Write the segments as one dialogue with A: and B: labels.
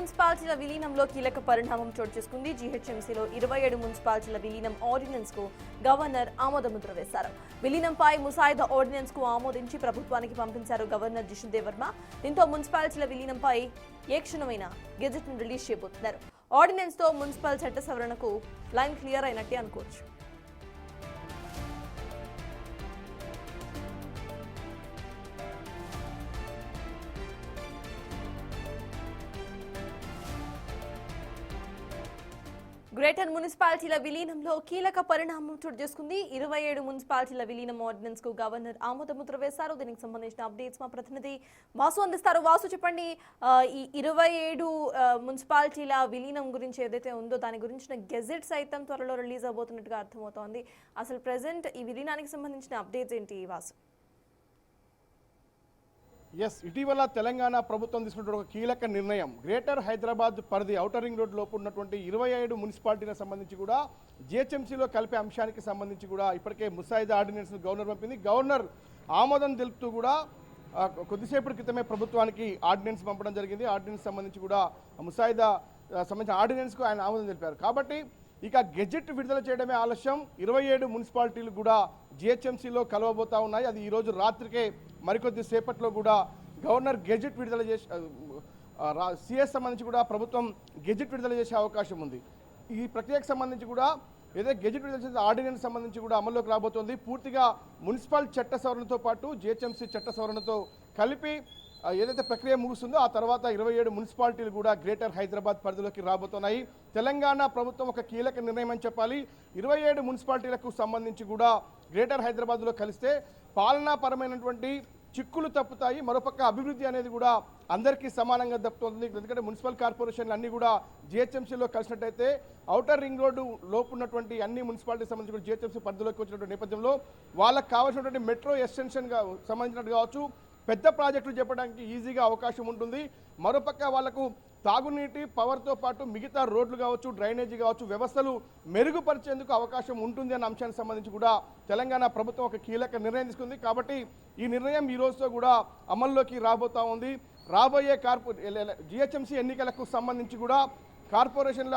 A: మున్సిపాలిటీల విలీనంలో కీలక పరిణామం చోటు చేసుకుంది. జీహెచ్ఎంసీలో 27 మున్సిపాలిటీల విలీనం ఆర్డినెన్స్ కు గవర్నర్ ఆమోదముద్ర వేశారు. విలీనంపై ముసాయిదా ఆర్డినెన్స్ కు ఆమోదించి ప్రభుత్వానికి పంపించారు గవర్నర్ జిష్ణుదేవ్ వర్మ. దీంతో మున్సిపాలిటీల విలీనంపై ఏ క్షణమైనా గెజెట్ ను రిలీజ్ చేయబోతున్నారు. ఆర్డినెన్స్ తో మున్సిపల్ చట్ట సవరణకు లైన్ క్లియర్ అయినట్టే అనుకోవచ్చు. గ్రేటర్ మున్సిపాలిటీల విలీనంలో కీలక పరిణామం చోటు చేసుకుంది. 27 మున్సిపాలిటీల విలీనం ఆర్డినెన్స్ కు గవర్నర్ ఆమోదముద్ర వేశారు. దీనికి సంబంధించిన అప్డేట్స్ మా ప్రతినిధి వాసు అందిస్తారు. వాసు, చెప్పండి, ఈ 27 మున్సిపాలిటీల విలీనం గురించి ఏదైతే ఉందో దాని గురించిన గెజెట్ సైతం త్వరలో రిలీజ్ అవబోతున్నట్టుగా అర్థమవుతోంది. అసలు ప్రెసెంట్ ఈ విలీనానికి సంబంధించిన అప్డేట్స్ ఏంటి వాసు?
B: ఇటీవల తెలంగాణ ప్రభుత్వం తీసుకున్న ఒక కీలక నిర్ణయం, గ్రేటర్ హైదరాబాద్ పరిధి ఔటర్ రింగ్ రోడ్ లోపు ఉన్నటువంటి 27 మున్సిపాలిటీలకు సంబంధించి కూడా జిహెచ్ఎంసీలో కలిపే అంశానికి సంబంధించి కూడా ఇప్పటికే ముసాయిదా ఆర్డినెన్స్ గవర్నర్ పంపింది. గవర్నర్ ఆమోదం తెలుపుతూ కూడా కొద్దిసేపటి క్రితమే ప్రభుత్వానికి ఆర్డినెన్స్ పంపడం జరిగింది. ఆర్డినెన్స్ సంబంధించి కూడా ముసాయిదా సంబంధించిన ఆర్డినెన్స్కు ఆయన ఆమోదం తెలిపారు. కాబట్టి ఇక గెజెట్ విడుదల చేయడమే ఆలస్యం. 27 మున్సిపాలిటీలు కూడా జిహెచ్ఎంసీలో కలవబోతా ఉన్నాయి. అది ఈరోజు రాత్రికే మరికొద్ది సేపట్లో కూడా గవర్నర్ గెజెట్ విడుదల చేసి సిఎస్ సంబంధించి కూడా ప్రభుత్వం గెజెట్ విడుదల చేసే అవకాశం ఉంది. ఈ ప్రక్రియకు సంబంధించి కూడా ఏదైతే గెజెట్ విడుదల చేసే ఆర్డినెన్స్ సంబంధించి కూడా అమల్లోకి రాబోతోంది. పూర్తిగా మున్సిపల్ చట్ట సవరణతో పాటు జిహెచ్ఎంసీ చట్ట సవరణతో కలిపి ఏదైతే ప్రక్రియ ముగుస్తుందో ఆ తర్వాత 27 మున్సిపాలిటీలు కూడా గ్రేటర్ హైదరాబాద్ పరిధిలోకి రాబోతున్నాయి. తెలంగాణ ప్రభుత్వం ఒక కీలక నిర్ణయం అని చెప్పాలి. 27 మున్సిపాలిటీలకు సంబంధించి కూడా గ్రేటర్ హైదరాబాద్లో కలిస్తే పాలనాపరమైనటువంటి చిక్కులు తప్పుతాయి. మరోపక్క అభివృద్ధి అనేది కూడా అందరికీ సమానంగా దప్పుతుంది. ఎందుకంటే మున్సిపల్ కార్పొరేషన్లు అన్నీ కూడా జిహెచ్ఎంసీలో కలిసినట్టయితే ఔటర్ రింగ్ రోడ్డు లోపు ఉన్నటువంటి అన్ని మున్సిపాలిటీకి సంబంధించి కూడా జిహెచ్ఎంసీ పరిధిలోకి వచ్చినటువంటి నేపథ్యంలో వాళ్ళకి కావాల్సినటువంటి మెట్రో ఎక్స్టెన్షన్గా సంబంధించినట్టు కావచ్చు, పెద్ద ప్రాజెక్టులు చెప్పడానికి ఈజీగా అవకాశం ఉంటుంది. మరోపక్క వాళ్లకు తాగునీటి పవర్తో పాటు మిగతా రోడ్లు కావచ్చు, డ్రైనేజీ కావచ్చు, వ్యవస్థలు మెరుగుపరిచేందుకు అవకాశం ఉంటుంది అన్న అంశానికి సంబంధించి కూడా తెలంగాణ ప్రభుత్వం ఒక కీలక నిర్ణయం తీసుకుంది. కాబట్టి ఈ నిర్ణయం ఈ రోజుతో కూడా అమల్లోకి రాబోతా ఉంది. రాబోయే జిహెచ్ఎంసీ ఎన్నికలకు సంబంధించి కూడా కార్పొరేషన్ల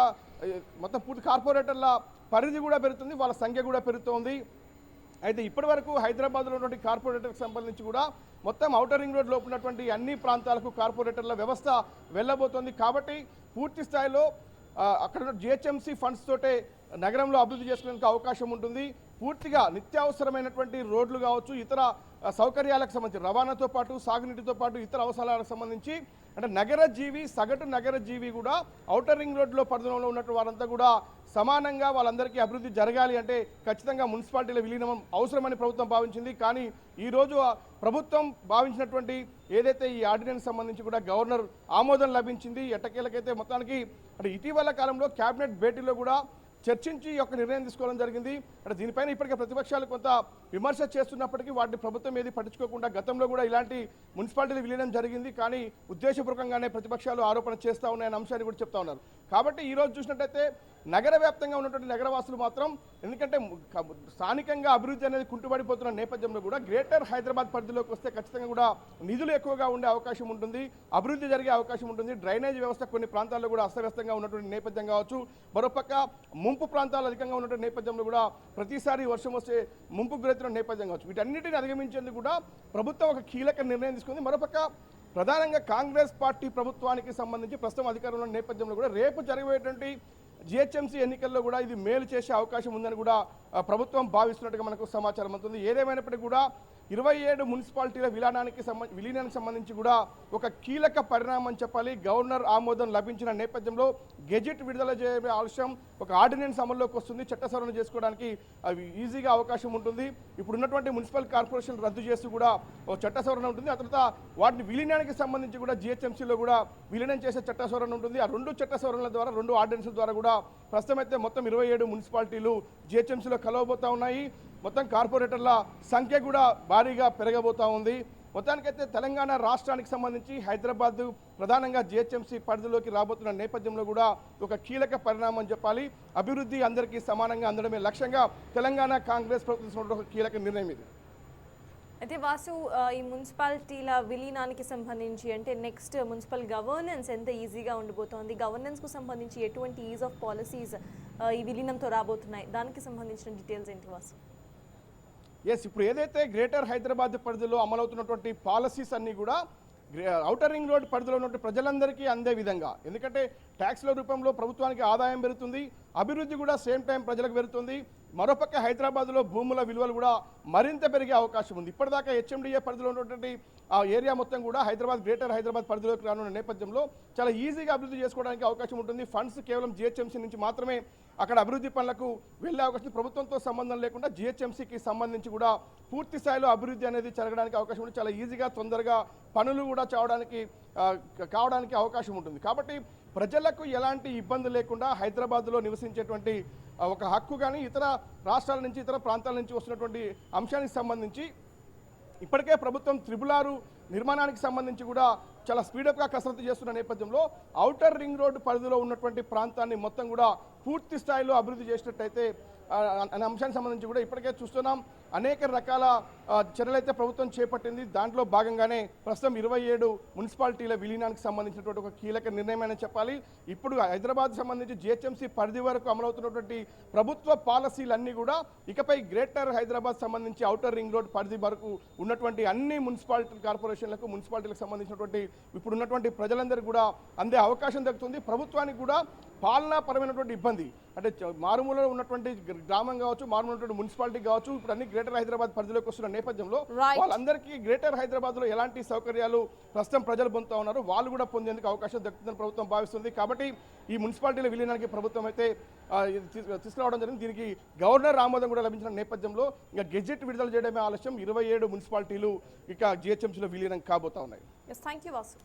B: మొత్తం పూర్తి కార్పొరేటర్ల పరిధి కూడా పెరుగుతుంది, వాళ్ళ సంఖ్య కూడా పెరుగుతోంది. అయితే ఇప్పటి వరకు హైదరాబాద్లో ఉన్నటువంటి కార్పొరేటర్కి సంబంధించి కూడా మొత్తం ఔటర్ రింగ్ రోడ్ లోపు ఉన్నటువంటి అన్ని ప్రాంతాలకు కార్పొరేటర్ల వ్యవస్థ వెళ్ళబోతోంది. కాబట్టి పూర్తి స్థాయిలో అక్కడ జిహెచ్ఎంసీ ఫండ్స్ తోటే నగరంలో అభివృద్ధి చేసుకునేందుకు అవకాశం ఉంటుంది. పూర్తిగా నిత్యావసరమైనటువంటి రోడ్లు కావచ్చు, ఇతర సౌకర్యాలకు సంబంధించి రవాణాతో పాటు సాగునీటితో పాటు ఇతర అవసరాలకు సంబంధించి అంటే నగర జీవి, సగటు నగర జీవి కూడా ఔటర్ రింగ్ రోడ్లో పరిధిలో ఉన్నట్టు వారంతా కూడా సమానంగా వాళ్ళందరికీ అభివృద్ధి జరగాలి అంటే ఖచ్చితంగా మున్సిపాలిటీల విలీనం అవసరమని ప్రభుత్వం భావించింది. కానీ ఈరోజు ప్రభుత్వం భావించినటువంటి ఏదైతే ఈ ఆర్డినెన్స్ సంబంధించి కూడా గవర్నర్ ఆమోదం లభించింది. ఎట్టకేలకైతే మొత్తానికి అంటే ఇటీవల కాలంలో కేబినెట్ భేటీలో కూడా చర్చించి ఒక నిర్ణయం తీసుకోవడం జరిగింది. అంటే దీనిపైన ఇప్పటికే ప్రతిపక్షాలు కొంత విమర్శ చేస్తున్నప్పటికీ వాటిని ప్రభుత్వం ఏది పట్టించుకోకుండా గతంలో కూడా ఇలాంటి మున్సిపాలిటీలు విలీనం జరిగింది, కానీ ఉద్దేశపూర్వకంగానే ప్రతిపక్షాలు ఆరోపణ చేస్తూ ఉన్నాయన్న అంశాన్ని కూడా చెప్తా ఉన్నారు. కాబట్టి ఈరోజు చూసినట్టయితే నగర వ్యాప్తంగా ఉన్నటువంటి నగరవాసులు మాత్రం, ఎందుకంటే స్థానికంగా అభివృద్ధి అనేది కుంటుపడిపోతున్న నేపథ్యంలో కూడా గ్రేటర్ హైదరాబాద్ పరిధిలోకి వస్తే ఖచ్చితంగా కూడా నిధులు ఎక్కువగా ఉండే అవకాశం ఉంటుంది, అభివృద్ధి జరిగే అవకాశం ఉంటుంది. డ్రైనేజ్ వ్యవస్థ కొన్ని ప్రాంతాల్లో కూడా అస్తవ్యస్తంగా ఉన్నటువంటి నేపథ్యం కావచ్చు, మరోపక్క ముంపు ప్రాంతాలు అధికంగా ఉన్నటువంటి నేపథ్యంలో కూడా ప్రతిసారి వర్షం వస్తే ముంపుకు గురవుతున్న నేపథ్యం కావచ్చు. వీటన్నిటిని అధిగమించేందుకు కూడా ప్రభుత్వం ఒక కీలక నిర్ణయం తీసుకుంది. మరోపక్క ప్రధానంగా కాంగ్రెస్ పార్టీ ప్రభుత్వానికి సంబంధించి ప్రస్తుతం అధికారంలో ఉన్న నేపథ్యంలో కూడా రేపు జరగబోయేటువంటి జిహెచ్ఎంసీ ఎన్నికల్లో కూడా ఇది మేలు చేసే అవకాశం ఉందని కూడా ప్రభుత్వం భావిస్తున్నట్టుగా మనకు సమాచారం అందుతుంది. ఏదేమైనప్పటికీ కూడా 27 మున్సిపాలిటీల విలీనానికి సంబంధించి కూడా ఒక కీలక పరిణామం చెప్పాలి. గవర్నర్ ఆమోదం లభించిన నేపథ్యంలో గెజెట్ విడుదల చేయే ఆలస్యం, ఒక ఆర్డినెన్స్ అమల్లోకి వస్తుంది. చట్ట సవరణ చేసుకోవడానికి ఈజీగా అవకాశం ఉంటుంది. ఇప్పుడు ఉన్నటువంటి మున్సిపల్ కార్పొరేషన్ రద్దు చేస్తూ కూడా ఒక చట్ట సవరణ ఉంటుంది. ఆ తర్వాత వాటిని విలీనానికి సంబంధించి కూడా జిహెచ్ఎంసీలో కూడా విలీనం చేసే చట్ట సవరణ ఉంటుంది. ఆ రెండు చట్ట సవరణల ద్వారా, రెండు ఆర్డినెన్స్ల ద్వారా కూడా ప్రస్తుతం అయితే మొత్తం 27 మున్సిపాలిటీలు జిహెచ్ఎంసీలో కలవబోతా ఉన్నాయి. మొత్తం కార్పొరేటర్ల సంఖ్య కూడా భారీగా పెరగబోతా ఉంది. మొత్తానికైతే తెలంగాణ రాష్ట్రానికి సంబంధించి హైదరాబాద్ ప్రధానంగా జిహెచ్ఎంసీ పరిధిలోకి రాబోతున్న నేపథ్యంలో కూడా ఒక కీలక పరిణామం చెప్పాలి. అభివృద్ధి అందరికీ సమానంగా అందడమే లక్ష్యంగా తెలంగాణ కాంగ్రెస్ ప్రభుత్వం ఒక కీలక నిర్ణయం ఇది.
A: అయితే వాసు ఈ మున్సిపాలిటీల విలీనానికి సంబంధించి అంటే నెక్స్ట్ మున్సిపల్ గవర్నెన్స్ ఎంత ఈజీగా ఉండబోతోంది, గవర్నెన్స్కు సంబంధించి ఎటువంటి ఈజ్ ఆఫ్ పాలసీస్ ఈ విలీనంతో రాబోతున్నాయి, దానికి సంబంధించిన డీటెయిల్స్ ఏంటి వాసు?
B: ఎస్, ఇప్పుడు ఏదైతే గ్రేటర్ హైదరాబాద్ పరిధిలో అమలవుతున్నటువంటి పాలసీస్ అన్నీ కూడా ఔటర్ రింగ్ రోడ్ పరిధిలో ఉన్నటువంటి ప్రజలందరికీ అందే విధంగా, ఎందుకంటే ట్యాక్స్ల రూపంలో ప్రభుత్వానికి ఆదాయం పెరుగుతుంది, అభివృద్ధి కూడా సేమ్ టైం ప్రజలకు పెరుగుతుంది. మరోపక్క హైదరాబాద్లో భూముల విలువలు కూడా మరింత పెరిగే అవకాశం ఉంది. ఇప్పటిదాకా హెచ్ఎండిఏ పరిధిలో ఉన్నటువంటి ఆ ఏరియా మొత్తం కూడా గ్రేటర్ హైదరాబాద్ పరిధిలోకి రానున్న నేపథ్యంలో చాలా ఈజీగా అభివృద్ధి చేసుకోవడానికి అవకాశం ఉంటుంది. ఫండ్స్ కేవలం జిహెచ్ఎంసీ నుంచి మాత్రమే అక్కడ అభివృద్ధి పనులకు వెళ్ళే అవకాశం, ప్రభుత్వంతో సంబంధం లేకుండా జిహెచ్ఎంసీకి సంబంధించి కూడా పూర్తి స్థాయిలో అభివృద్ధి అనేది జరగడానికి అవకాశం ఉంటుంది. చాలా ఈజీగా తొందరగా పనులు కూడా కావడానికి అవకాశం ఉంటుంది. కాబట్టి ప్రజలకు ఎలాంటి ఇబ్బంది లేకుండా హైదరాబాద్లో నివసించేటువంటి ఒక హక్కు కానీ ఇతర రాష్ట్రాల నుంచి ఇతర ప్రాంతాల నుంచి వస్తున్నటువంటి అంశానికి సంబంధించి ఇప్పటికే ప్రభుత్వం త్రిబుల్ నిర్మాణానికి సంబంధించి కూడా చాలా స్పీడప్గా కసరత్తు చేస్తున్న నేపథ్యంలో ఔటర్ రింగ్ రోడ్డు పరిధిలో ఉన్నటువంటి ప్రాంతాన్ని మొత్తం కూడా పూర్తి స్థాయిలో అభివృద్ధి చేసినట్టయితే అనే అంశానికి సంబంధించి కూడా ఇప్పటికే చూస్తున్నాం. అనేక రకాల చర్యలైతే ప్రభుత్వం చేపట్టింది. దాంట్లో భాగంగానే ప్రస్తుతం 27 మున్సిపాలిటీల విలీనానికి సంబంధించినటువంటి ఒక కీలక నిర్ణయం అని చెప్పాలి. ఇప్పుడు హైదరాబాద్ సంబంధించి జిహెచ్ఎంసీ పరిధి వరకు అమలవుతున్నటువంటి ప్రభుత్వ పాలసీలన్నీ కూడా ఇకపై గ్రేటర్ హైదరాబాద్ సంబంధించి ఔటర్ రింగ్ రోడ్ పరిధి వరకు ఉన్నటువంటి అన్ని మున్సిపాలిటీ కార్పొరేషన్లకు మున్సిపాలిటీలకు సంబంధించినటువంటి ఇప్పుడు ఉన్నటువంటి ప్రజలందరికీ కూడా అందే అవకాశం దక్కుతుంది. ప్రభుత్వానికి కూడా పాలనాపరమైనటువంటి ఇబ్బంది అంటే మారుమూలలో ఉన్నటువంటి గ్రామం కావచ్చు, మారుమూల ఉన్నటువంటి మున్సిపాలిటీ కావచ్చు, ఇప్పుడు అన్ని గ్రేటర్ హైదరాబాద్ పరిధిలోకి వస్తున్న నేపథ్యంలో వాళ్ళందరికీ గ్రేటర్ హైదరాబాద్లో ఎలాంటి సౌకర్యాలు ప్రస్తుతం ప్రజలు పొందుతా ఉన్నారు వాళ్ళు కూడా పొందేందుకు అవకాశం దక్కుతుందని ప్రభుత్వం భావిస్తుంది. కాబట్టి ఈ మున్సిపాలిటీల విలీనానికి ప్రభుత్వం అయితే తీసుకురావడం జరిగింది. దీనికి గవర్నర్ ఆమోదం కూడా లభించిన నేపథ్యంలో ఇంకా గెజెట్ విడుదల చేయడమే ఆలస్యం. 27 మున్సిపాలిటీలు ఇక జిహెచ్ఎంసీలో విలీనం కాబోతా ఉన్నాయి.
A: Thank you Vasu.